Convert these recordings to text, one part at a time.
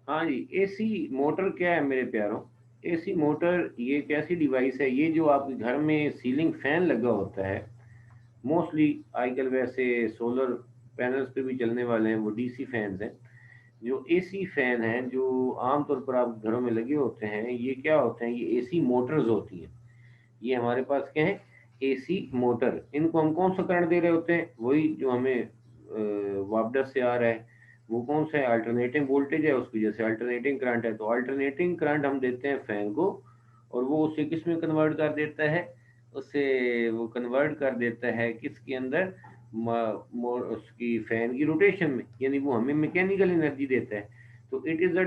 हाँ जी, AC motor क्या है मेरे प्यारों? एसी मोटर ये एक ऐसी डिवाइस है, ये जो आपके घर में सीलिंग फैन लगा होता है, मोस्टली आजकल वैसे सोलर पैनल्स पे भी चलने वाले हैं, वो डीसी फैंस हैं। जो एसी फैन हैं जो आमतौर पर आप घरों में लगे होते हैं, ये क्या होते हैं? ये एसी मोटर्स होती हैं। ये हमारे पास क्या है? AC motor. इनको हम कौन सा करंट दे रहे होते हैं? वही जो हमें वापडर से आ रहा है। वो कौन सा है? अल्टरनेटिंग वोल्टेज है, उसकी वजह से अल्टरनेटिंग करंट है। तो अल्टरनेटिंग करंट हम देते हैं फैन को, और वो उसे किस में कन्वर्ट कर देता है? उसे वो कन्वर्ट कर देता है किसके अंदर? उसकी फैन की रोटेशन में, यानी वो हमें मैकेनिकल एनर्जी देता है। तो it is a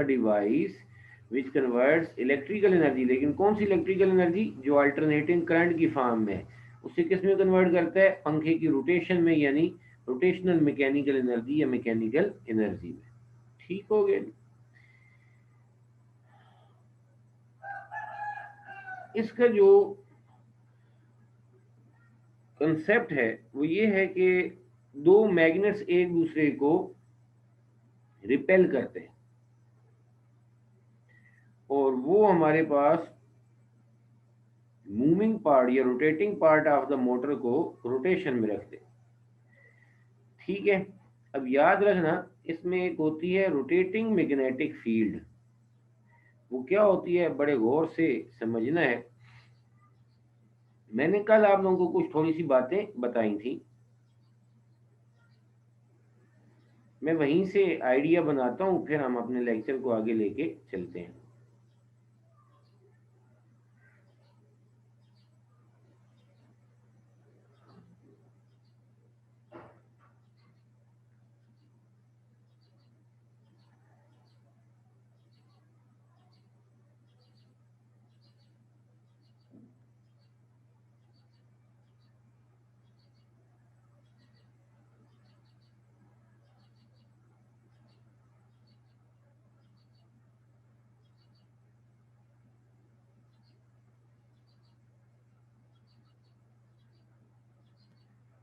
device which converts electrical energy. लेकिन कौन सी इलेक्ट्रिकल एनर्जी? जो अल्टरनेटिंग करंट की फॉर्म में है, उसे किस में कन्वर्ट करता है? पंखे की रोटेशन में, यानी रोटेशनल मैकेनिकल एनर्जी या मैकेनिकल एनर्जी में। ठीक हो गया? इसका जो कंसेप्ट है वो ये है कि दो मैग्नेट्स एक दूसरे को रिपेल करते हैं, और वो हमारे पास मूविंग पार्ट या rotating part of the motor को रोटेशन में रखते हैं। ठीक है? अब याद रखना, इसमें एक होती है रोटेटिंग मैग्नेटिक फील्ड। वो क्या होती है? बड़े गौर से समझना है। मैंने कल आप लोगों को कुछ थोड़ी सी बातें बताई थी, मैं वहीं से आइडिया बनाता हूँ, फिर हम अपने लेक्चर को आगे लेके चलते हैं।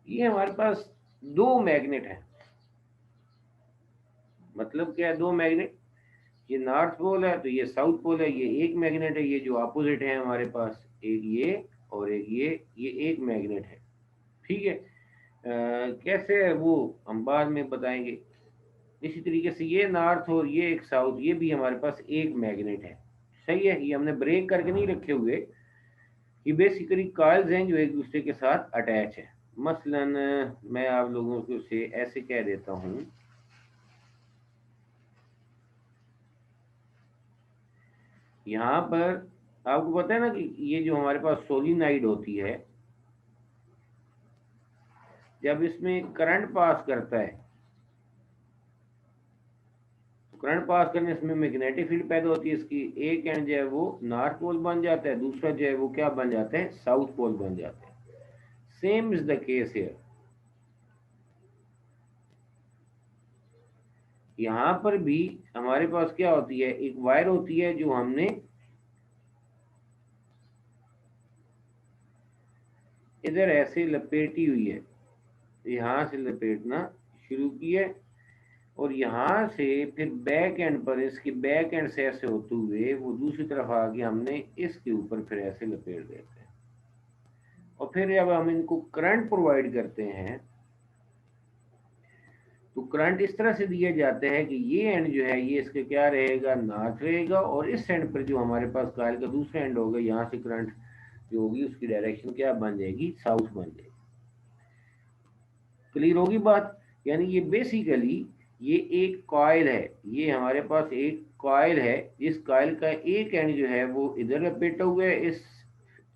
ये हमारे पास दो मैग्नेट हैं। मतलब क्या है? दो मैग्नेट, ये नॉर्थ पोल है तो ये साउथ पोल है। ये एक मैग्नेट है, ये जो अपोजिट है हमारे पास, एक ये और एक ये एक मैग्नेट है। ठीक है? कैसे है वो हम बाद में बताएंगे। इसी तरीके से ये नॉर्थ और ये एक साउथ, ये भी हमारे पास एक मैग्नेट है। सही है? ये हमने ब्रेक करके नहीं रखे हुए, ये बेसिकली कॉइल्स हैं जो एक दूसरे के साथ अटैच है। मसलन मैं आप लोगों को से ऐसे कह देता हूँ, यहाँ पर आपको पता है ना कि ये जो हमारे पास सोलिनाइड होती है, जब इसमें करंट पास करता है, तो करंट पास करने से इसमें मैग्नेटिक फील्ड पैदा होती है। इसकी एक एंड जो है वो नॉर्थ पोल बन जाता है, दूसरा जो है वो क्या बन जाता है? साउथ पोल बन जाता है। Same is the case here. यहाँ पर भी हमारे पास क्या होती है? एक वायर होती है जो हमने इधर ऐसे लपेटी हुई है, यहाँ से लपेटना शुरू की है, और यहाँ से फिर बैक एंड पर, इसके बैक एंड से ऐसे होते हुए वो दूसरी तरफ आके हमने इसके ऊपर फिर ऐसे लपेट देते हैं। और फिर जब हम इनको करंट प्रोवाइड करते हैं, तो करंट इस तरह से दिए जाते हैं कि ये एंड जो है ये इसके क्या रहेगा? नॉर्थ रहेगा, और इस एंड पर जो हमारे पास कॉइल का दूसरा एंड होगा, यहाँ से करंट जो होगी उसकी डायरेक्शन क्या बन जाएगी? साउथ बन जाएगी। क्लियर होगी बात? यानी ये बेसिकली ये एक कॉइल है, ये हमारे पास एक कॉइल है। इस कॉइल का एक एंड जो है वो इधर लपेटा हुआ है इस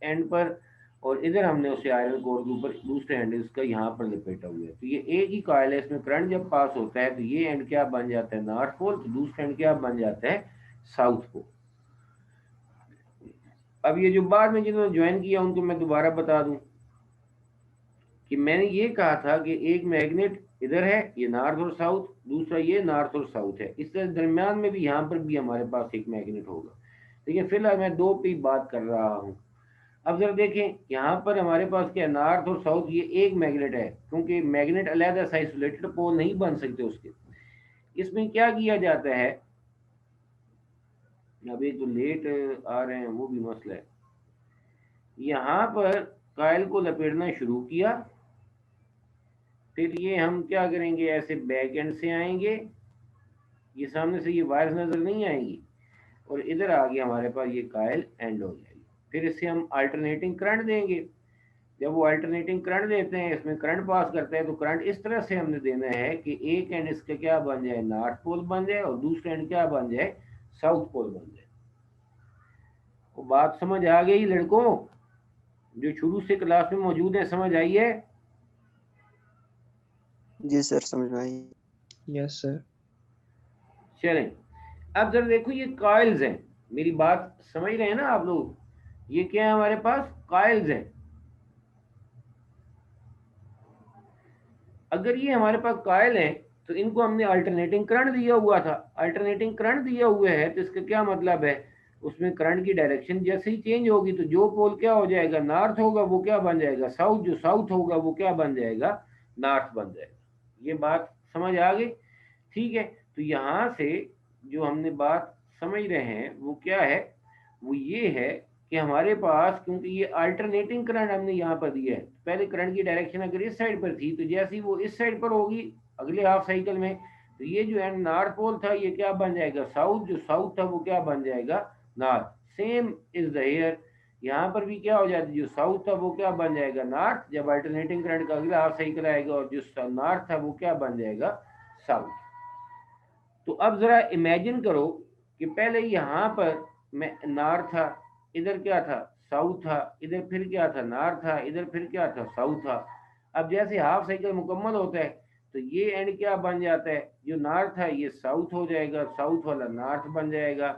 एंड पर, और इधर हमने उसे आयरन कोर के ऊपर दूसरे एंड इसका यहाँ पर लपेटा हुआ है। तो ये एक ही कॉइल है, इसमें करंट जब पास होता है तो ये एंड क्या बन जाता है? नॉर्थ पोल, तो दूसरा एंड क्या बन जाता है? South pole. अब ये जो बाद में जिन्होंने ज्वाइन किया उनको मैं दोबारा बता दूं कि मैंने ये कहा था कि एक मैग्नेट इधर है, ये नॉर्थ और साउथ, दूसरा ये नॉर्थ और साउथ है। इस दरमियान में भी यहाँ पर भी हमारे पास एक मैग्नेट होगा। लेकिन फिलहाल मैं दो पे बात कर रहा हूँ। अब जरा देखें यहाँ पर हमारे पास क्या नॉर्थ और साउथ, ये एक मैग्नेट है, क्योंकि मैग्नेट अलहदा से आइसोलेटेड पोल नहीं बन सकते उसके। इसमें क्या किया जाता है, अभी तो लेट आ रहे हैं वो भी मसला है। यहाँ पर कायल को लपेटना शुरू किया, फिर ये हम क्या करेंगे, ऐसे बैक एंड से आएंगे, ये सामने से ये वायर्स नजर नहीं आएंगी, और इधर आगे हमारे पास ये कायल एंड हो जाएगी। फिर इससे हम अल्टरनेटिंग करंट देंगे। जब वो अल्टरनेटिंग करंट देते हैं, इसमें करंट पास करता है, तो करंट इस तरह से हमने देना है कि एक एंड इसका क्या बन जाए, नॉर्थ पोल बन जाए, और दूसरा एंड क्या बन जाए, साउथ पोल बन जाए। वो बात समझ आ गई लड़कों, जो शुरू से क्लास में मौजूद है, समझ आई है? जी सर, समझ में आई। Yes sir. चलें, अब जरा देखो ये कॉइल्स हैं, मेरी बात समझ रहे हैं ना आप लोग? ये क्या है, हमारे पास कॉइल्स हैं। अगर ये हमारे पास कॉइल हैं, तो इनको हमने अल्टरनेटिंग करंट दिया हुआ था। अल्टरनेटिंग करंट दिया हुआ है, तो इसका क्या मतलब है, उसमें करंट की डायरेक्शन जैसे ही चेंज होगी, तो जो पोल क्या हो जाएगा, नॉर्थ होगा, वो क्या बन जाएगा, साउथ। जो साउथ होगा वो क्या बन जाएगा, नॉर्थ बन जाएगा। ये बात समझ आ गई? ठीक है, तो यहाँ से जो हमने बात समझ रहे हैं वो क्या है, वो ये है कि हमारे पास, क्योंकि ये अल्टरनेटिंग करंट हमने यहाँ पर दिया है, पहले करंट की डायरेक्शन अगर इस साइड पर थी, तो जैसे ही वो इस साइड पर होगी अगले हाफ साइकिल में, तो ये जो है नॉर्थ पोल था, ये क्या बन जाएगा, साउथ। जो साउथ था वो क्या बन जाएगा, north. Same is the here, यहाँ पर भी क्या हो जाता है, जो साउथ था वो क्या बन जाएगा, नॉर्थ, जब अल्टरनेटिंग करंट का अगला हाफ साइकिल आएगा, और जो नॉर्थ था वो क्या बन जाएगा, साउथ। तो अब जरा इमेजिन करो कि पहले यहाँ पर मैं नॉर्थ था, इधर क्या था, साउथ था, इधर फिर क्या था, नॉर्थ था, इधर फिर क्या था, साउथ था। अब जैसे हाफ साइकिल मुकम्मल होता है, तो ये एंड क्या बन जाता है, जो नॉर्थ है ये साउथ हो जाएगा, साउथ वाला नॉर्थ बन जाएगा।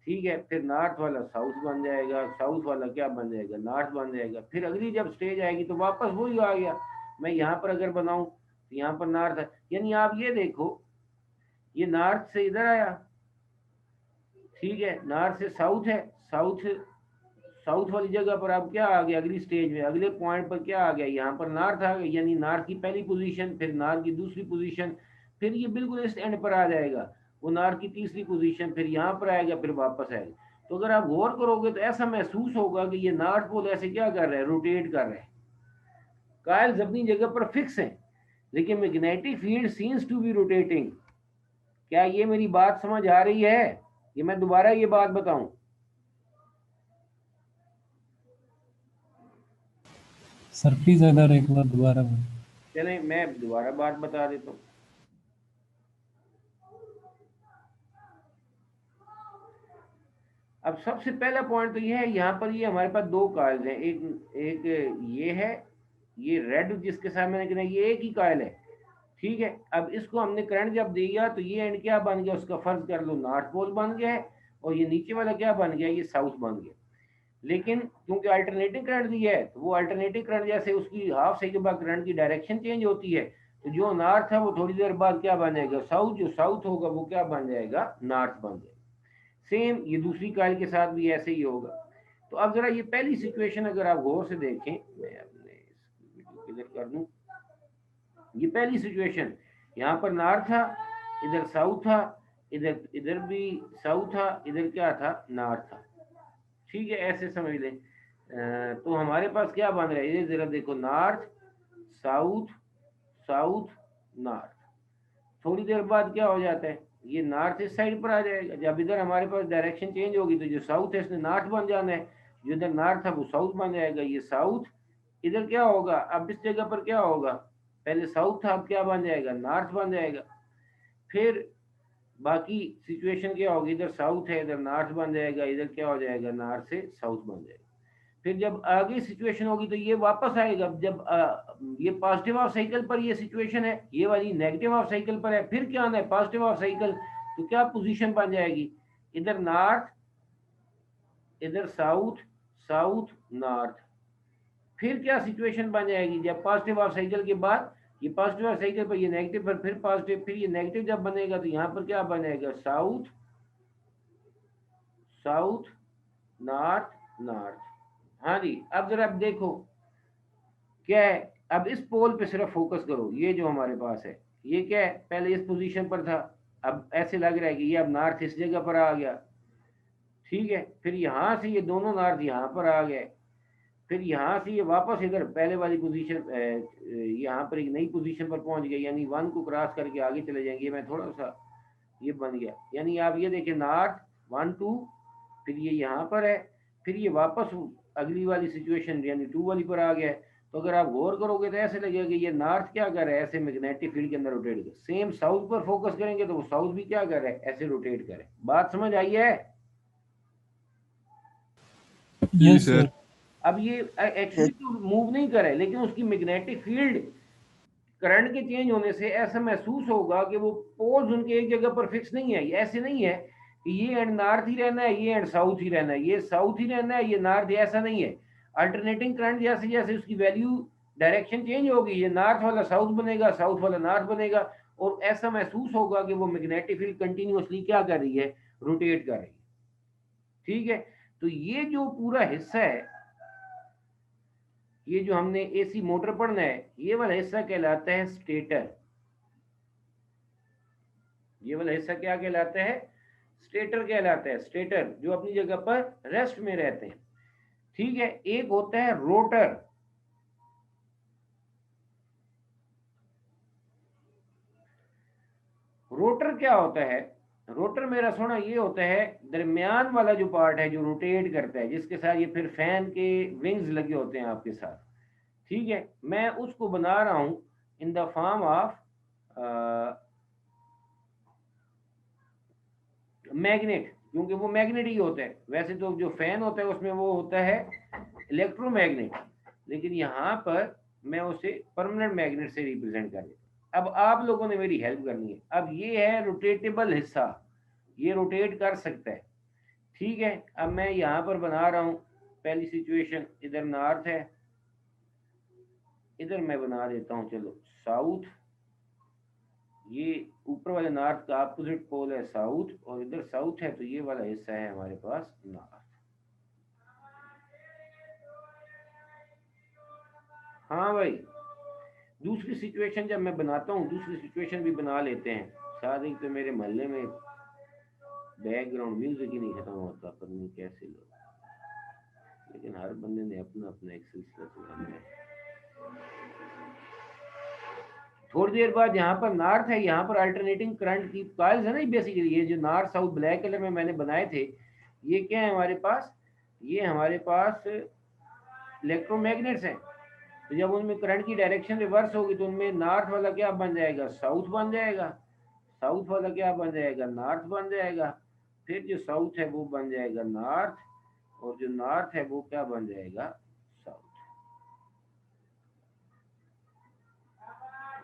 ठीक है, फिर नॉर्थ वाला साउथ बन जाएगा, साउथ वाला क्या बन जाएगा, नॉर्थ बन जाएगा। फिर अगली जब स्टेज आएगी तो वापस वही आ गया। मैं यहाँ पर अगर बनाऊं तो यहाँ पर नॉर्थ है, यानी आप ये देखो, ये नॉर्थ से इधर आया, ठीक है, नॉर्थ से साउथ है, साउथ साउथ वाली जगह पर अब क्या आ गया, अगली स्टेज में अगले पॉइंट पर क्या आ गया, यहाँ पर नॉर्थ आ गया, यानी नॉर्थ की पहली पोजीशन, फिर नॉर्थ की दूसरी पोजीशन, फिर ये बिल्कुल इस एंड पर आ जाएगा, वो नॉर्थ की तीसरी पोजीशन, फिर यहाँ पर आएगा, फिर वापस आएगा। तो अगर आप गौर करोगे तो ऐसा महसूस होगा कि ये नॉर्थ पोल ऐसे क्या कर रहे हैं, रोटेट कर रहे हैं। काइल्स अपनी जगह पर फिक्स हैं, लेकिन magnetic field seems to be rotating. क्या ये मेरी बात समझ आ रही है? ये मैं दोबारा ये बात बताऊं? सर प्लीज अगर एक बार दोबारा चलें, मैं दोबारा बात बता देता हूँ। अब सबसे पहला पॉइंट तो ये है, यहाँ पर ये हमारे पास दो कॉइल्स हैं, एक एक ये है, ये रेड जिसके साथ मैंने कहना, ये एक ही कॉइल है। ठीक है, अब इसको हमने करंट जब दिया, तो ये एंड क्या बन गया, उसका फर्ज कर लो नॉर्थ पोल बन गया है, और ये नीचे वाला क्या बन गया, ये साउथ बन गया। लेकिन क्योंकि अल्टरनेटिंग करंट दिया है, तो वो अल्टरनेटिंग करंट जैसे उसकी हाफ साइकिल बाद करंट की डायरेक्शन चेंज होती है, तो जो नॉर्थ है वो थोड़ी देर बाद क्या बन जाएगा, साउथ। जो साउथ होगा वो क्या बन जाएगा, नॉर्थ बन जाएगा। सेम ये दूसरी कॉइल के साथ भी ऐसे ही होगा। तो अब जरा ये पहली सिचुएशन अगर आप गौर से देखें, मैं अपने क्लियर कर दूं, ये पहली सिचुएशन, यहाँ पर नॉर्थ था, इधर साउथ था, इधर इधर भी साउथ था, इधर क्या था, नॉर्थ था। ठीक है, ऐसे समझ लें। तो हमारे पास क्या बन रहा है, ये जरा देखो, नॉर्थ साउथ साउथ नॉर्थ। थोड़ी देर बाद क्या हो जाता है, ये नॉर्थ इस साइड पर आ जाएगा। जब इधर हमारे पास डायरेक्शन चेंज होगी, तो जो साउथ है इसने नॉर्थ बन जाना है, जो इधर नॉर्थ था वो साउथ बन जाएगा। ये साउथ, इधर क्या होगा, अब इस जगह पर क्या होगा, पहले साउथ था, अब क्या बन जाएगा, नॉर्थ बन जाएगा। फिर बाकी सिचुएशन क्या होगी, इधर साउथ है, इधर नॉर्थ बन जाएगा, इधर क्या हो जाएगा, नॉर्थ से साउथ बन जाएगा। फिर जब आगे सिचुएशन होगी तो ये वापस आएगा, जब ये पॉजिटिव ऑफ साइकिल पर ये सिचुएशन है, ये वाली नेगेटिव ऑफ साइकिल पर है, फिर क्या आना है, पॉजिटिव ऑफ साइकिल। तो क्या पोजीशन बन जाएगी, इधर नॉर्थ, इधर साउथ, साउथ नॉर्थ। फिर क्या सिचुएशन बन जाएगी, जब पॉजिटिव ऑफ साइकिल के बाद ये पॉजिटिव ऑफ साइकिल पर ये नेगेटिव पर फिर पॉजिटिव, फिर ये नेगेटिव जब बनेगा, तो यहाँ पर क्या बनेगा, साउथ साउथ नॉर्थ नॉर्थ। हाँ जी, अब जरा अब देखो क्या है, अब इस पोल पे सिर्फ फोकस करो, ये जो हमारे पास है ये क्या है, पहले इस पोजीशन पर था, अब ऐसे लग रहा है कि ये अब नॉर्थ इस जगह पर आ गया, ठीक है, फिर यहाँ से ये दोनों नॉर्थ यहाँ पर आ गए, फिर यहाँ से ये वापस इधर पहले वाली पोजीशन, यहाँ पर एक नई पोजीशन पर पहुंच गए, यानी वन को क्रॉस करके आगे चले जाएंगे, मैं थोड़ा सा ये बन गया, यानी आप ये देखें नॉर्थ 1 2, फिर ये यहाँ पर है, फिर ये वापस अगली वाली सिचुएशन यानी 2 वाली पर आ गया है। तो अगर आप गौर करोगे तो ऐसे लगेगा कि ये नॉर्थ क्या कर रहा है, ऐसे मैग्नेटिक फील्ड के अंदर रोटेट कर, सेम साउथ पर फोकस करेंगे तो वो साउथ भी क्या कर रहा है, ऐसे रोटेट कर रहा है। बात समझ आई है? जी यस सर। सर। अब ये एक्चुअली तो मूव नहीं कर रहा है, लेकिन उसकी मैग्नेटिक फील्ड करंट के चेंज होने से ऐसा महसूस होगा कि वो पोल्स उनके एक जगह पर फिक्स नहीं है, ऐसे नहीं है कि ये एंड नॉर्थ ही रहना है, ये एंड साउथ ही रहना है, ये साउथ ही रहना है, ये नॉर्थ, ऐसा नहीं है। अल्टरनेटिंग करंट जैसे जैसे उसकी वैल्यू डायरेक्शन चेंज होगी, ये नॉर्थ वाला साउथ बनेगा, साउथ वाला नॉर्थ बनेगा, और ऐसा महसूस होगा कि वो मैग्नेटिक फील्ड कंटिन्यूअसली क्या कर रही है, रोटेट कर रही है। ठीक है, तो ये जो पूरा हिस्सा है, ये जो हमने एसी मोटर पढ़ना है, ये वाला हिस्सा कहलाता है स्टेटर। ये वाला हिस्सा क्या कहलाता है, स्टेटर कहलाता है। स्टेटर जो अपनी जगह पर रेस्ट में रहते हैं, ठीक है। एक होता है रोटर। रोटर क्या होता है, रोटर मेरा सोना ये होता है दरमियान वाला जो पार्ट है जो रोटेट करता है, जिसके साथ ये फिर फैन के विंग्स लगे होते हैं आपके साथ, ठीक है। मैं उसको बना रहा हूं in the form of magnet, क्योंकि वो मैग्नेट ही होता है। वैसे तो जो फैन होता है उसमें वो होता है इलेक्ट्रोमैग्नेट, लेकिन यहाँ पर मैं उसे परमानेंट मैग्नेट से रिप्रेजेंट कर देता। अब आप लोगों ने मेरी हेल्प करनी है। अब ये है रोटेटेबल हिस्सा, ये रोटेट कर सकता है, ठीक है। अब मैं यहाँ पर बना रहा हूँ पहली सिचुएशन, इधर नॉर्थ है, इधर मैं बना देता हूँ चलो साउथ। ये ऊपर वाले नॉर्थ का अपोजिट पोल है साउथ, और इधर साउथ है तो ये वाला हिस्सा है हमारे पास नॉर्थ। हाँ भाई, दूसरी सिचुएशन जब मैं बनाता हूँ, दूसरी सिचुएशन भी बना लेते हैं साथ ही। तो मेरे मोहल्ले में बैकग्राउंड म्यूजिक ही नहीं खत्म होता, पता नहीं कैसे लोग, लेकिन हर बंदे ने अपना अपना एक सिलसिला चलाना है। थोड़ी देर बाद यहाँ पर नॉर्थ है, यहाँ पर अल्टरनेटिंग करंट की कॉइल्स है ना, बेसिकली ये जो नॉर्थ साउथ ब्लैक कलर में मैंने बनाए थे, ये क्या है हमारे पास, ये हमारे पास इलेक्ट्रोमैग्नेट्स हैं। तो जब उनमें करंट की डायरेक्शन रिवर्स होगी तो उनमें नॉर्थ वाला क्या बन जाएगा, साउथ बन जाएगा, साउथ वाला क्या बन जाएगा, नॉर्थ बन जाएगा, फिर जो साउथ है वो बन जाएगा नॉर्थ, और जो नॉर्थ है वो क्या बन जाएगा, साउथ।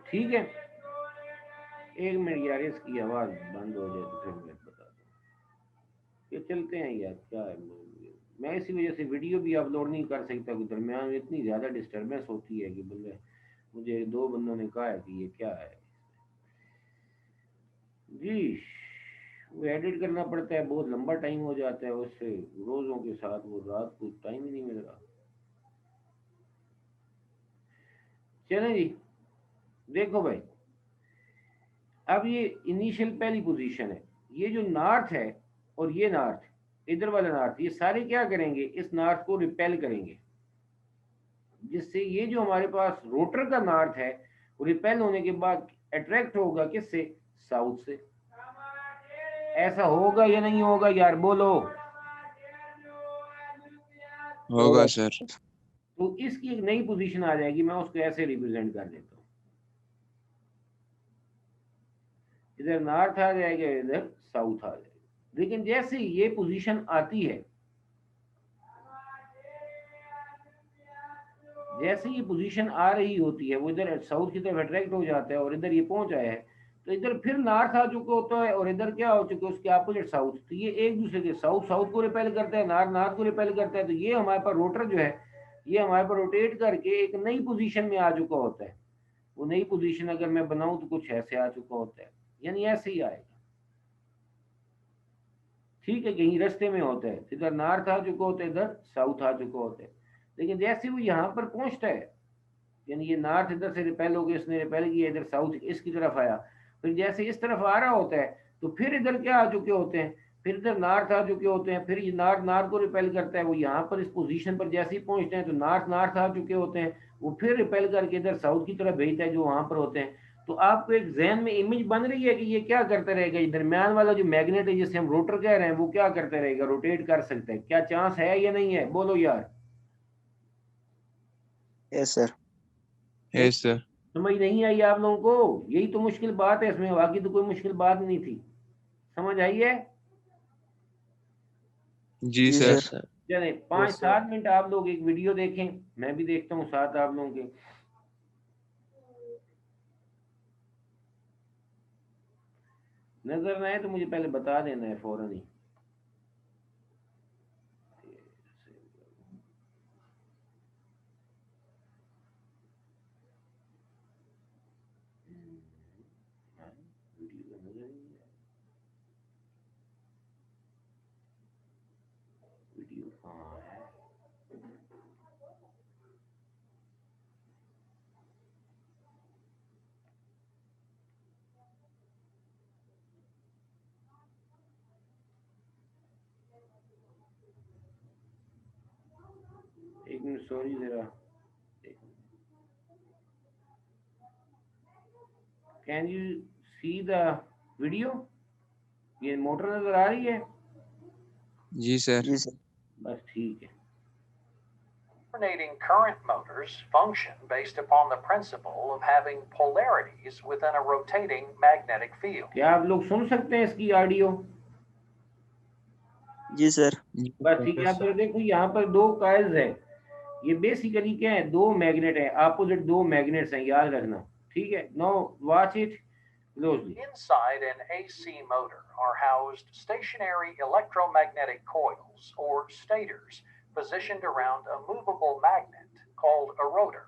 ठीक है, एक मिनट यार, इसकी आवाज बंद हो जाए तो फिर मैं बता दूँ। ये चलते हैं यार, क्या है, मैं इसी वजह से वीडियो भी अपलोड नहीं कर सकता, कि दरमियान में इतनी ज़्यादा डिस्टर्बेंस होती है कि बंदे, मुझे 2 बंदों ने कहा है कि ये क्या है जी, वो एडिट करना पड़ता है, बहुत लंबा टाइम हो जाता है उससे, रोज़ों के साथ वो रात को टाइम ही नहीं मिल रहा। चलें जी, देखो भाई, अब ये इनिशियल पहली पोजीशन है, ये जो नॉर्थ है और ये नॉर्थ, इधर वाला नॉर्थ, ये सारे क्या करेंगे, इस नॉर्थ को रिपेल करेंगे, जिससे ये जो हमारे पास रोटर का नॉर्थ है वो रिपेल होने के बाद अट्रैक्ट होगा किससे, साउथ से। ऐसा होगा या नहीं होगा यार, बोलो। होगा सर। तो इसकी एक नई पोजीशन आ जाएगी, मैं उसको ऐसे रिप्रेजेंट कर देता हूँ, इधर नॉर्थ आ जाएगा, इधर साउथ आ जाएगा। लेकिन जैसे ये पोजीशन आती है, जैसे ये पोजीशन आ रही होती है, वो इधर साउथ की तरफ अट्रैक्ट हो जाता है और इधर ये पहुंच आया है, तो इधर फिर नॉर्थ आ चुका होता है और इधर क्या हो चुका है, उसके अपोजिट साउथ। तो ये एक दूसरे के, साउथ साउथ को रिपेल करता है, नॉर्थ नॉर्थ को रिपेल करता है। तो ये हमारे पास रोटर जो है, ये हमारे पास रोटेट करके एक नई पोजीशन में आ चुका होता है। वो नई पोजीशन अगर मैं बनाऊं तो कुछ ऐसे आ चुका होता है, यानी ऐसे ही आएगा, ठीक है। कहीं रास्ते में होता है, इधर नॉर्थ आ चुका होता है, इधर साउथ आ चुका होता है। लेकिन जैसे वो यहाँ पर पहुंचता है, यानी ये नॉर्थ इधर से रिपेल हो गया, इसने रिपेल किया, इधर साउथ इसकी तरफ आया, फिर जैसे इस तरफ आ रहा होता है तो फिर इधर क्या आ चुके होते हैं, फिर इधर नॉर्थ आ चुके होते हैं, फिर ये नॉर्थ नॉर्थ को रिपेल करता है, वो यहाँ पर इस पोजीशन पर जैसे ही पहुंचते हैं तो नॉर्थ नॉर्थ आ चुके होते हैं, वो फिर रिपेल करके इधर साउथ की तरफ भेजता है जो वहां पर होते हैं। तो आपको एक जहन में इमेज बन रही है कि ये क्या करता रहेगा, ये दरमियान वाला जो मैग्नेट है जिसे हम रोटर कह रहे हैं वो क्या करता रहेगा, रोटेट कर सकता है, क्या चांस है या नहीं है, बोलो यार। Yes sir. नहीं, यस सर। समझ नहीं आई आप लोगों को, यही तो मुश्किल बात है इसमें, बाकी तो कोई मुश्किल बात नहीं थी, समझ आई है। जी जी सर। सर। Yes, sir. चले यस सर। 5-7 मिनट आप लोग एक वीडियो देखें, मैं भी देखता हूँ साथ आप लोगों के। नजर ना आए तो मुझे पहले बता देना है फौरन ही। वीडियो का नजर ही नहीं आया। वीडियो कहाँ है? एक मिनट, सॉरी जरा। Can you see the video? ये मोटर नजर आ रही है? जी सर। जी सर। बस ठीक है। Alternating current motors function based upon the principle of having polarities within a rotating magnetic field. क्या आप लोग सुन सकते हैं इसकी ऑडियो? जी सर। बस ठीक है। आप जरा देखो यहाँ पर दो कॉइल्स हैं, ये बेसिकली क्या है, दो मैग्नेट है, अपोजिट दो मैग्नेट्स हैं, याद रखना, ठीक है। Now watch it closely. Inside an AC motor are housed stationary electromagnetic coils, or stators, positioned around a movable magnet called a rotor.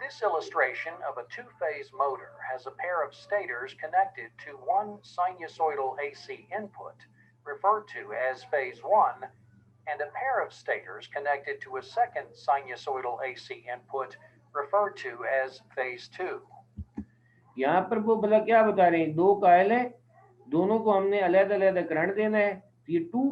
This illustration of a two-phase motor has a pair of stators connected to one sinusoidal AC input, referred to as phase 1, and a pair of stators connected to a second sinusoidal AC input, referred to as phase 2. यहाँ पर वो भला क्या बता रहे हैं, दो coil है, दोनों को हमने अलग अलग करंट देना है, तो ये टू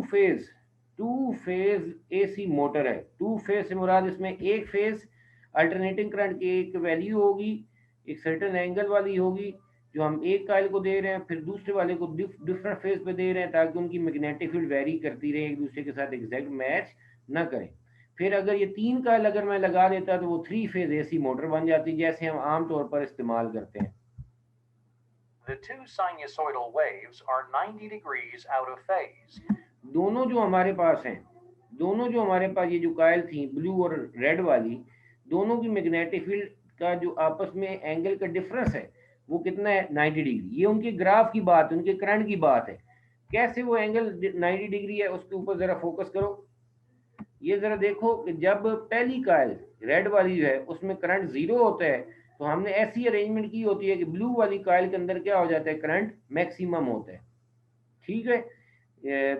फेज एसी मोटर है। टू फेज से मुराद इसमें एक फेज अल्टरनेटिंग करंट की एक वैल्यू होगी, एक सर्टेन एंगल वाली होगी जो हम एक कॉइल को दे रहे हैं, फिर दूसरे वाले को डिफरेंट फेज पे दे रहे हैं ताकि उनकी मैग्नेटिक फील्ड वेरी करती रहे, एक दूसरे के साथ एग्जैक्ट मैच ना करें। फिर अगर ये तीन कॉइल अगर मैं लगा देता तो वो थ्री फेज एसी मोटर बन जाती, जैसे हम आमतौर पर इस्तेमाल करते हैं। The two sinusoidal waves are 90 degrees out of phase. दोनों जो हमारे पास हैं, दोनों जो हमारे पास ये जो कॉइल थी ब्लू और रेड वाली, दोनों की मैग्नेटिक फील्ड का जो आपस में एंगल का डिफरेंस है वो कितना है, 90 डिग्री। ये उनके ग्राफ की बात है, उनके करंट की बात है। कैसे वो एंगल 90 डिग्री है उसके ऊपर जरा फोकस करो। ये जरा देखो कि जब पहली कॉइल रेड वाली जो है उसमें करंट जीरो होता है तो हमने ऐसी अरेंजमेंट की होती है कि ब्लू वाली कॉइल के अंदर क्या हो जाता है, करंट मैक्सिमम होता है, ठीक है।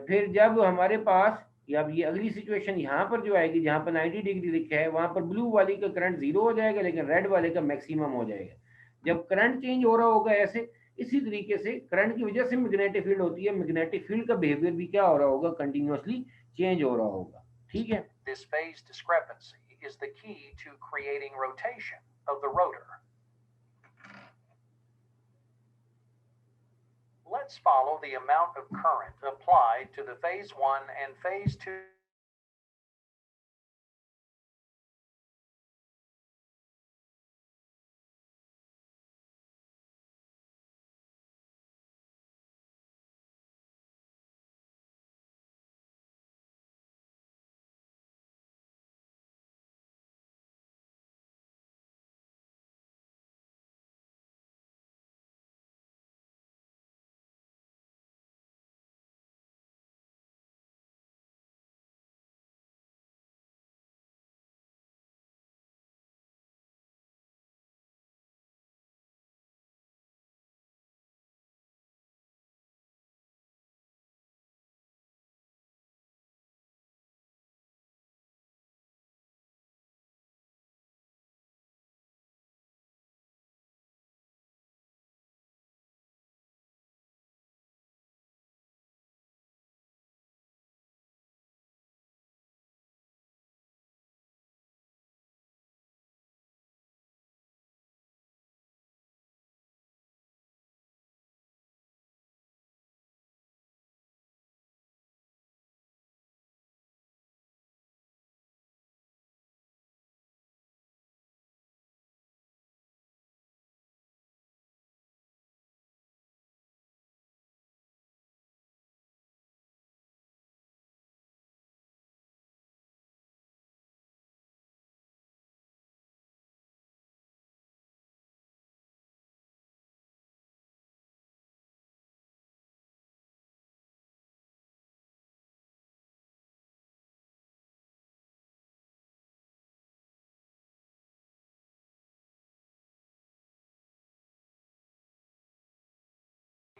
फिर जब हमारे पास या ये अगली सिचुएशन यहाँ पर जो आएगी जहाँ पर 90 डिग्री लिखा है वहां पर ब्लू वाली का करंट जीरो हो जाएगा लेकिन रेड वाले का मैक्सिमम हो जाएगा। जब करंट चेंज हो रहा होगा ऐसे, इसी तरीके से करंट की वजह से मैग्नेटिक फील्ड होती है, मैग्नेटिक फील्ड का बिहेवियर भी क्या हो रहा होगा, कंटिन्यूअसली चेंज हो रहा होगा, ठीक है। This phase discrepancy is the key to creating rotation of the rotor. Let's follow the amount of current applied to the phase 1 and phase 2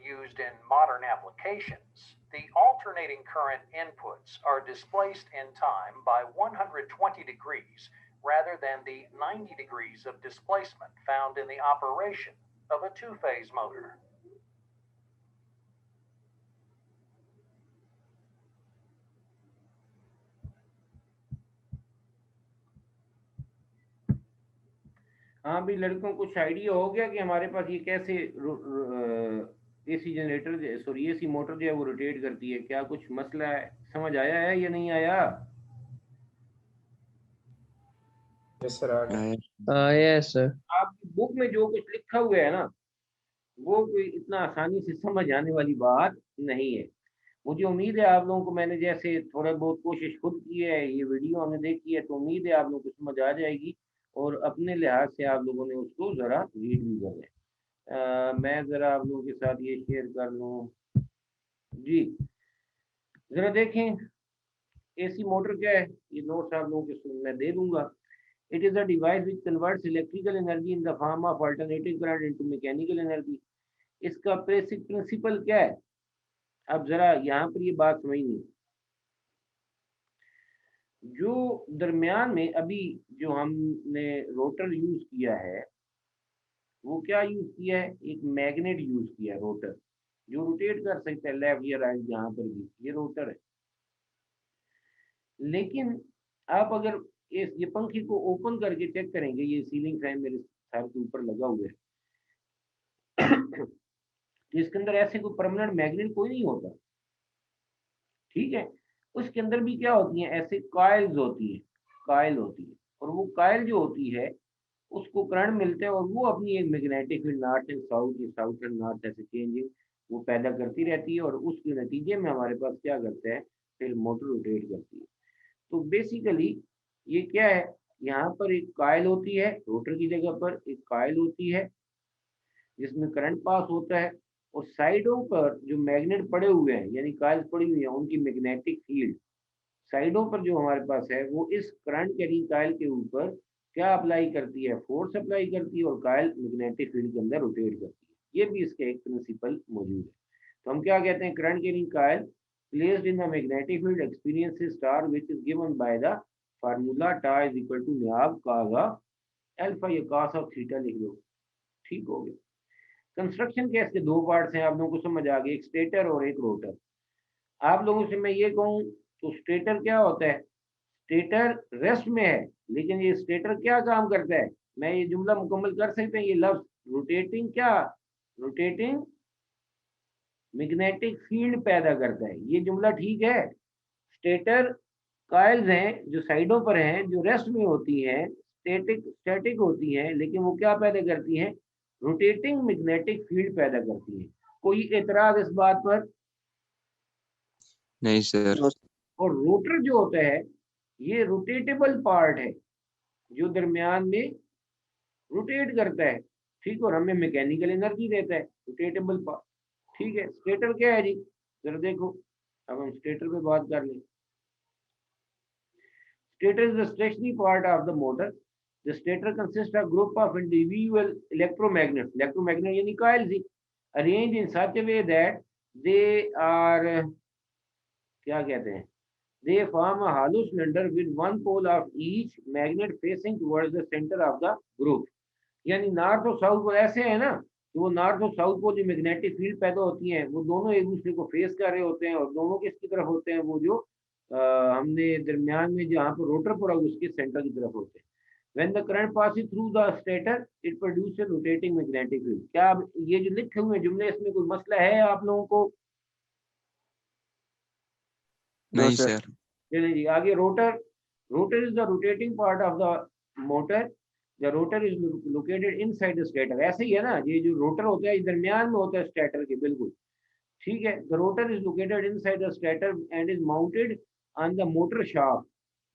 used in modern applications, the alternating current inputs are displaced in time by 120 degrees rather than the 90 degrees of displacement found in the operation of a two-phase motor. हाँ भी लड़कों को कुछ idea हो गया कि हमारे पास ये कैसे AC generator sorry AC motor जो है वो रोटेट करती है, क्या कुछ मसला है, समझ आया है या नहीं आया? यस सर, आ गया। Yes sir. आपकी बुक में जो कुछ लिखा हुआ है ना, वो कोई इतना आसानी से समझ आने वाली बात नहीं है। मुझे उम्मीद है आप लोगों को, मैंने जैसे थोड़ा बहुत कोशिश खुद की है, ये वीडियो हमने देखी है, तो उम्मीद है आप लोगों को समझ आ जाएगी और अपने लिहाज से आप लोगों ने उसको ज़रा रीड भी कर लें। मैं ज़रा आप लोगों के साथ ये शेयर कर लूँ जी, ज़रा देखें एसी मोटर क्या है। ये नोट्स आप लोगों के मैं दे दूंगा। It is a device which converts electrical energy in the form of alternating current into mechanical energy. इसका बेसिक प्रिंसिपल क्या है? अब जरा यहाँ पर ये बात समझनी, जो दरमियान में अभी जो हमने रोटर यूज किया है, वो क्या यूज किया है? एक मैग्नेट यूज किया है, रोटर जो रोटेट कर सकता है लेफ्ट या राइट, जहाँ पर भी, ये रोटर है। लेकिन आप अगर ये पंखे को ओपन करके चेक करेंगे, ये सीलिंग फैन मेरे सर के ऊपर लगा हुआ है तो इसके अंदर ऐसे कोई परमानेंट मैग्नेट कोई नहीं होता, ठीक है। उसके अंदर भी क्या होती है, ऐसे कॉइल्स होती है, कॉइल होती है, और वो कॉइल जो होती है उसको करंट मिलता है और वो अपनी एक magnetic field north and south या साउथ एंड नॉर्थ ऐसे चेंजिंग वो पैदा करती रहती है, और उसके नतीजे में हमारे पास क्या करता है, फिर मोटर रोटेट करती है। तो बेसिकली ये क्या है, यहाँ पर एक कॉइल होती है, रोटर की जगह पर एक कॉइल होती है जिसमें करंट पास होता है, और साइडों पर जो मैग्नेट पड़े हुए हैं यानी कॉइल्स पड़ी हुई हैं, उनकी मैग्नेटिक फील्ड साइडों पर जो हमारे पास है वो इस करंट कैरिंग कॉइल के ऊपर क्या अप्लाई करती है, फोर्स अप्लाई करती है, और कॉइल मैग्नेटिक फील्ड के अंदर रोटेट करती है। ये भी इसका एक प्रिंसिपल मौजूद है। तो हम क्या कहते हैं, current carrying coil placed in the magnetic field experiences star which is given by the formula tau is equal to NIAB कागा अल्फा या कॉस ऑफ थीटा लिख दो, ठीक हो गया। कंस्ट्रक्शन के इसके दो पार्ट्स हैं, आप लोगों को समझ आ गए, एक स्टेटर और एक रोटर। आप लोगों से मैं ये कहूँ तो स्टेटर क्या होता है, स्टेटर रेस्ट में है, लेकिन ये स्टेटर क्या काम करता है, मैं ये जुमला मुकम्मल कर सकते हैं, ये लफ्ज रोटेटिंग क्या, रोटेटिंग मैग्नेटिक फील्ड पैदा करता है, ये जुमला ठीक है। स्टेटर कॉइल्स हैं जो साइडों पर हैं, जो रेस्ट में होती हैं, स्टैटिक होती हैं, लेकिन वो क्या पैदा करती हैं, रोटेटिंग मैग्नेटिक फील्ड पैदा करती हैं। कोई एतराज इस बात पर? नहीं सर। और रोटर जो होता है ये रोटेटेबल पार्ट है जो दरमियान में रोटेट करता है, ठीक, और हमें मैकेनिकल एनर्जी देता है, रोटेटेबल पार्ट, ठीक है। स्टेटर क्या है जी, जरा देखो, अब हम स्टेटर पे बात कर लें। Stator is the stationary part of the motor. The stator consists of group of individual electromagnets. Electromagnet यानी coils arranged in such a way that they are क्या कहते हैं, they form a hollow cylinder with one pole of each magnet facing towards the center of the group. यानी north और south pole ऐसे है ना, तो वो नॉर्थ और साउथ पोल जो मैग्नेटिक फील्ड पैदा होती हैं वो दोनों एक दूसरे को फेस कर रहे होते हैं, और दोनों किसकी तरफ होते हैं, वो जो हमने दरमियान में जहाँ पर रोटर पड़ा उसके सेंटर की तरफ होते हैं। When the current passes through the stator, it produces rotating magnetic field. क्या अब ये जो लिखे हुए जुमले इसमें कोई मसला है आप लोगों को? नहीं सर। चलिए जी आगे, rotor. Rotor is the rotating part of the motor. The rotor is located inside the stator. ऐसे ही है ना, ये जो रोटर होता है दरमियान में होता है स्टेटर के, बिल्कुल ठीक है। The rotor is located inside the stator and is mounted on the motor shaft.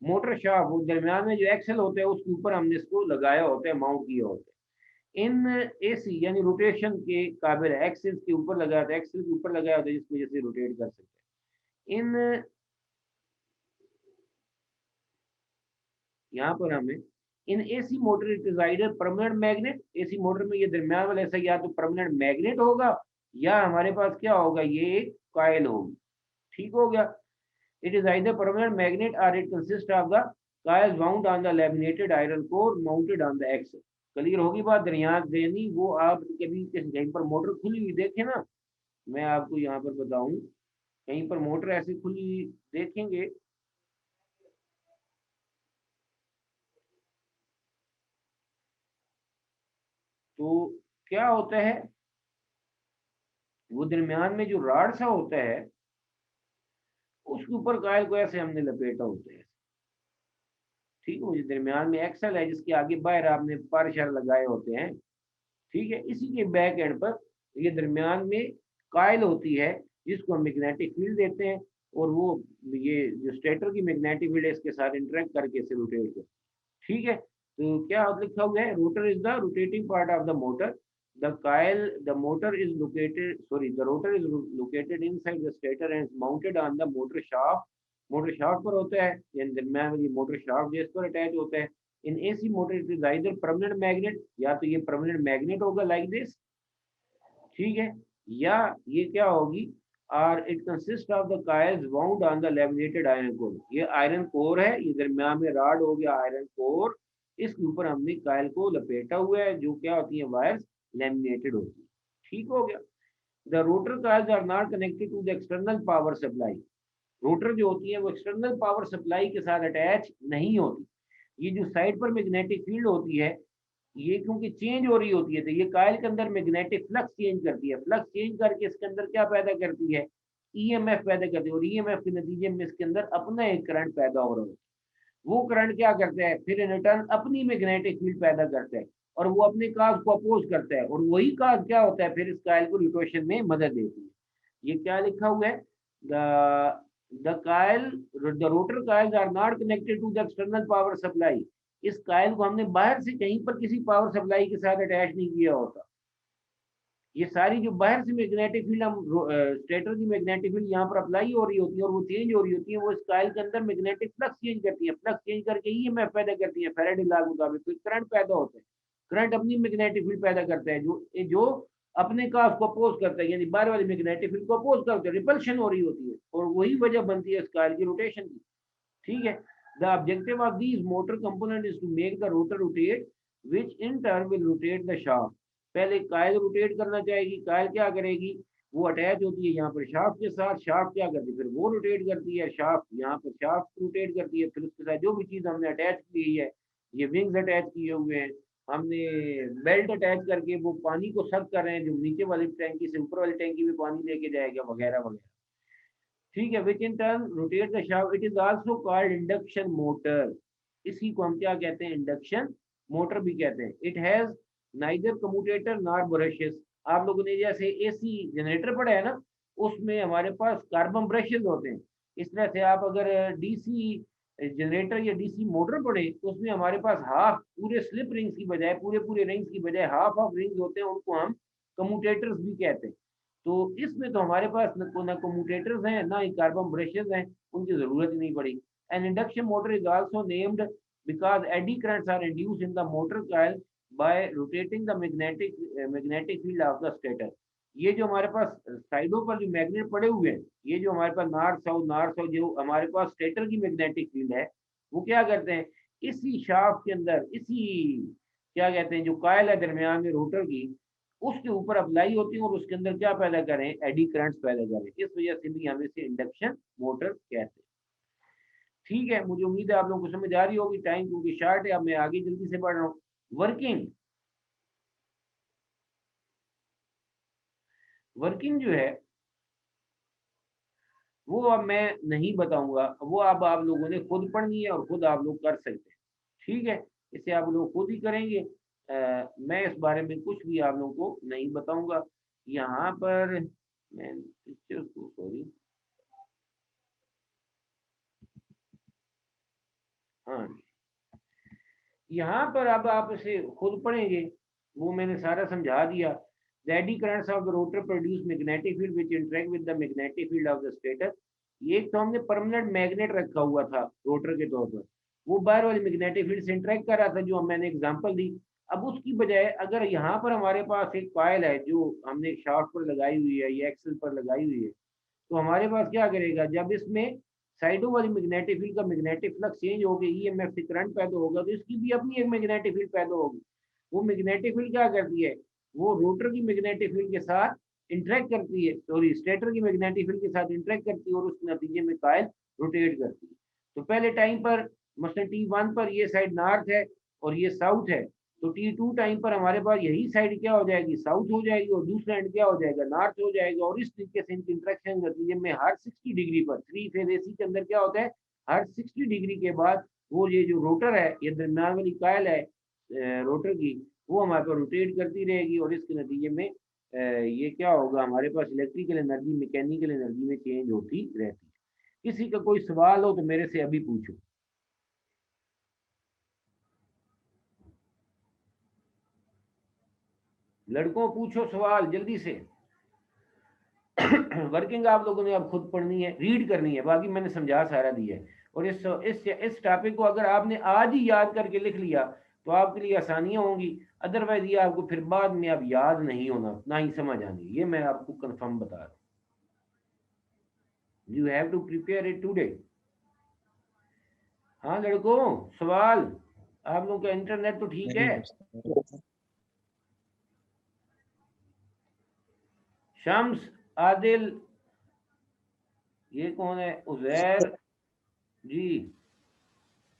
Motor shaft वो दरमियान में जो एक्सल होता है उसके ऊपर हमने इसको लगाया होता है, माउंट किया होता है। इन एसी यानी रोटेशन के काबिल एक्सिस के ऊपर लगाया था, एक्सिस के ऊपर लगाया होता है जिसकी वजह से रोटेट कर सकते हैं। इन यहाँ पर हमें in AC motor it is either permanent magnet, AC motor में ये दरमियान वाला ऐसा या तो परमानेंट मैग्नेट होगा या हमारे पास क्या होगा, ये एक कॉइल होगी। ठीक हो गया। It is either permanent magnet और it consist of the coils wound on the laminated iron core mounted on the axis. Clear होगी बात। दरियान देनी वो आप कभी कहीं पर मोटर खुली हुई देखे ना, मैं आपको यहाँ पर बताऊं, कहीं पर मोटर ऐसी खुली देखेंगे तो क्या होता है, वो दरमियान में जो राड सा होता है उसके ऊपर कॉइल को ऐसे हमने लपेटा होता है। ठीक है, वो जो दरमियान में एक्सल है जिसके आगे बाहर आपने पर शर लगाए होते हैं, ठीक है, इसी के बैक एंड पर ये दरमियान में कॉइल होती है जिसको हम मैग्नेटिक फील्ड देते हैं, और वो ये जो स्टेटर की मैग्नेटिक फील्ड है इसके साथ इंटरेक्ट करके इसे रोटेट करते। ठीक है, तो क्या लिखा हुआ है, rotor is the rotating part of the motor, the coil the motor is located sorry the rotor is located inside the stator and is mounted on the motor shaft। Motor shaft पर होता है, यानी दरमियान में motor shaft जिस पर attach होता है। In AC motor it is either permanent magnet, या तो ये परमानेंट मैग्नेट होगा लाइक दिस, ठीक है, या ये क्या होगी, और it consist of the coils wound on the laminated iron core. ये आयरन कोर है, ये दरमियान में रॉड हो गया आयरन कोर, इसके ऊपर हमने कॉइल को लपेटा हुआ है, जो क्या होती है, वायर्स लैमिनेटेड होती है। ठीक हो गया। The rotor coils are not connected to the external power supply. Rotor जो होती है वो एक्सटर्नल पावर सप्लाई के साथ अटैच नहीं होती। ये जो साइड पर मैग्नेटिक फील्ड होती है ये क्योंकि चेंज हो रही होती है, तो ये कॉइल के अंदर मैग्नेटिक फ्लक्स चेंज करती है, फ्लक्स चेंज करके इसके अंदर क्या पैदा करती है, ईएमएफ पैदा करती है, और ईएमएफ के नतीजे में इसके अंदर अपना एक करंट पैदा हो रहा है। वो करंट क्या करता है, फिर इन रिटर्न अपनी मैग्नेटिक फील्ड पैदा करता है, और वो अपने काज को अपोज करता है, और वही काज क्या होता है, फिर इस कॉइल को रोटेशन में मदद देती है। ये क्या लिखा हुआ है, the coil the rotor coils are not connected to the external power supply. इस कॉइल को हमने बाहर से कहीं पर किसी पावर सप्लाई के साथ अटैच नहीं किया होता। ये सारी जो बाहर से मैग्नेटिक फील्ड हम स्टेटर की मैग्नेटिक फील्ड यहाँ पर अप्लाई हो रही होती है और वो चेंज हो रही होती है, वो इस कॉइल के अंदर मैग्नेटिक फ्लक्स चेंज करती है, फ्लक्स चेंज करके ईएमएफ पैदा करती है, फैराडे लॉ के मुताबिक तो करंट पैदा होता है। करंट अपनी मैग्नेटिक फील्ड पैदा करता है जो अपने काज को अपोज करता है, यानी बाहर वाली मैग्नेटिक फील्ड को अपोज करता है, रिपल्शन हो रही होती है, और वही वजह बनती है इस कॉइल की रोटेशन की। ठीक है। The objective of these motor component is to make the rotor rotate, which in turn will rotate the shaft। पहले कायल रोटेट करना चाहेगी, कायल क्या करेगी, वो अटैच होती है यहाँ पर शाफ्ट के साथ, शाफ्ट क्या करती है, फिर वो रोटेट करती है, शाफ्ट यहाँ पर शाफ्ट रोटेट करती है, फिर उसके साथ जो भी चीज हमने अटैच की है, ये विंग्स अटैच किए हुए हैं, हमने बेल्ट अटैच करके वो पानी को सक कर रहे हैं, जो नीचे वाली टैंकी से ऊपर वाली टैंकी में पानी लेके जाएगा, वगैरह वगैरह। ठीक है, which in turn rotate the shaft. It is also called induction motor. इसी को हम क्या कहते हैं, इंडक्शन मोटर भी कहते हैं। It has neither commutator nor brushes. आप लोगों ने जैसे एसी जनरेटर पढ़ा है ना, उसमें हमारे पास कार्बन ब्रशेस होते हैं। इस तरह से आप अगर डीसी जनरेटर या डीसी मोटर पढ़े तो उसमें हमारे पास हाफ पूरे स्लिप रिंग्स की बजाय, पूरे पूरे रिंग्स की बजाय हाफ ऑफ रिंग्स होते हैं, उनको हम कम्यूटेटर्स भी कहते हैं। तो इसमें तो हमारे पास ना कम्यूटेटर्स हैं ना ही कार्बन ब्रशेस हैं, उनकी जरूरत ही नहीं पड़ी। An induction motor is also named because eddy currents are induced in the motor coil by rotating the magnetic field of the stator. ये जो हमारे पास साइडों पर जो मैग्नेट पड़े हुए हैं, ये जो हमारे पास नॉर्थ साउथ जो हमारे पास स्टेटर की मैग्नेटिक फील्ड है, वो क्या करते हैं, इसी शाफ्ट के अंदर, इसी क्या कहते हैं जो कॉइल है दरमियान में रोटर की, उसके ऊपर अप्लाई होती है और उसके अंदर क्या पैदा करें, एडी करंट्स पैदा करें। इस वजह से भी हम इसे इंडक्शन मोटर कहते हैं। ठीक है, मुझे उम्मीद है आप लोगों को समझ आ रही होगी। टाइम क्योंकि शार्ट है, अब मैं आगे जल्दी से बढ़ रहा हूँ। वर्किंग जो है वो अब मैं नहीं बताऊंगा, वो अब आप लोगों ने खुद पढ़नी है और खुद आप लोग कर सकते हैं। ठीक है, इसे आप लोग खुद ही करेंगे। मैं इस बारे में कुछ भी आप लोगों को नहीं बताऊंगा। यहाँ पर मैं सॉरी, हाँ, यहाँ पर अब आप इसे खुद पढ़ेंगे, वो मैंने सारा समझा दिया। The eddy currents of the rotor produce magnetic field which interact with the magnetic field of the stator। ये एक तो हमने परमानेंट मैग्नेट रखा हुआ था रोटर के तौर पर, वो बाहर वाली मैग्नेटिक फील्ड से इंटरेक्ट कर रहा था, जो मैंने एग्जांपल दी। अब उसकी बजाय अगर यहाँ पर हमारे पास एक कॉइल है जो हमने एक शाफ्ट पर लगाई हुई है या एक्सल पर लगाई हुई है, तो हमारे पास क्या करेगा, जब इसमें साइडों वाली मैग्नेटिक फील्ड का मैग्नेटिक फ्लक्स चेंज हो गया, ईएमएफ से करंट पैदा होगा, तो इसकी भी अपनी एक मैग्नेटिक फील्ड पैदा होगी। वो मैग्नेटिक फील्ड क्या करती है, वो रोटर की मैग्नेटिक फील्ड के साथ इंटरेक्ट करती है, सॉरी स्टेटर की मैग्नेटिक फील्ड के साथ इंटरेक्ट करती है, और उस नतीजे में कॉइल रोटेट करती है। तो पहले टाइम पर मसलन T1 पर ये साइड नॉर्थ है और ये साउथ है, तो T2 टाइम पर हमारे पास यही साइड क्या हो जाएगी, साउथ हो जाएगी, और दूसरा एंड क्या हो जाएगा, नॉर्थ हो जाएगा। और इस तरीके से इनकी इंटरेक्शन नतीजे में हर 60 डिग्री पर, 3 फेज एसी के अंदर क्या होता है, हर 60 डिग्री के बाद वो ये जो रोटर है, ये दरम्यान वाली कॉइल है रोटर की, वो हमारे पास रोटेट करती रहेगी, और इसके नतीजे में ये क्या होगा, हमारे पास इलेक्ट्रिकल एनर्जी मैकेनिकल एनर्जी में चेंज होती रहती है। किसी का कोई सवाल हो तो मेरे से अभी पूछो। लड़कों पूछो सवाल जल्दी से। वर्किंग आप लोगों ने अब खुद पढ़नी है, रीड करनी है, बाकी मैंने समझा सारा दिया है। और इस टॉपिक को अगर आपने आज ही याद करके लिख लिया तो आपके लिए आसानियां होंगी, अदरवाइज ये आपको फिर बाद में अब याद नहीं होना, ना ही समझ आनी, ये मैं आपको कंफर्म बता रहा हूँ। You have to prepare it today. हाँ लड़कों सवाल, आप लोगों का इंटरनेट तो ठीक है? शम्स, आदिल, ये कौन है, Uzair ji,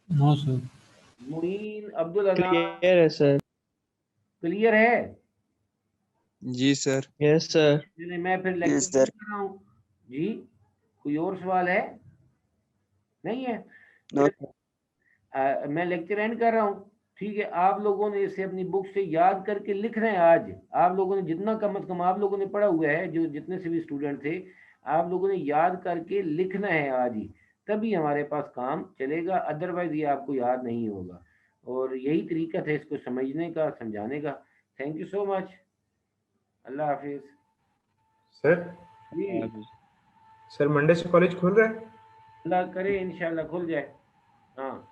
no sir. Moin, Abdul Anan, clear है सर। क्लियर है? जी सर। Yes sir. मैं फिर लेक्चर कर रहा हूँ जी। कोई और सवाल है? नहीं है? मैं लेक्चर एंड कर रहा हूँ, ठीक है। आप लोगों ने इसे अपनी बुक से याद करके लिख रहे हैं। आज आप लोगों ने जितना कम से कम आप लोगों ने पढ़ा हुआ है, जो जितने से भी स्टूडेंट थे, आप लोगों ने याद करके लिखना है आज ही, तभी हमारे पास काम चलेगा, अदरवाइज ये आपको याद नहीं होगा। और यही तरीका था इसको समझने का, समझाने का। थैंक यू सो मच, अल्लाह हाफिज। सर जी सर मंडे से कॉलेज खुल रहा है? अल्लाह करे इंशाल्लाह खुल जाए। हाँ